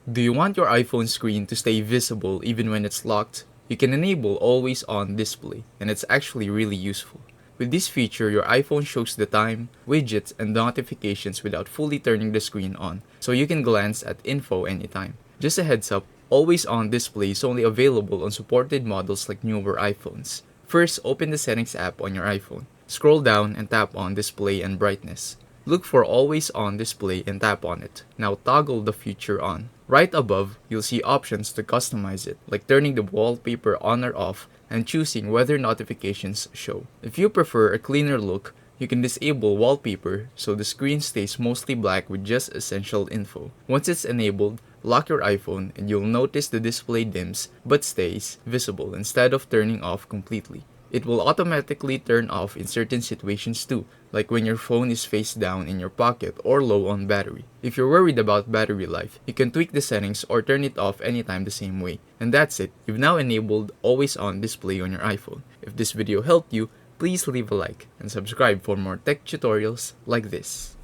Do you want your iPhone screen to stay visible even when it's locked? You can enable Always On Display, and it's actually really useful. With this feature, your iPhone shows the time, widgets, and notifications without fully turning the screen on, so you can glance at info anytime. Just a heads up, Always On Display is only available on supported models like newer iPhones. First, open the Settings app on your iPhone. Scroll down and tap on Display and Brightness. Look for Always On Display and tap on it. Now toggle the feature on. Right above, you'll see options to customize it, like turning the wallpaper on or off and choosing whether notifications show. If you prefer a cleaner look, you can disable wallpaper so the screen stays mostly black with just essential info. Once it's enabled, lock your iPhone and you'll notice the display dims but stays visible instead of turning off completely. It will automatically turn off in certain situations too, like when your phone is face down in your pocket or low on battery. If you're worried about battery life, you can tweak the settings or turn it off anytime the same way. And that's it, you've now enabled Always On Display on your iPhone. If this video helped you, please leave a like and subscribe for more tech tutorials like this.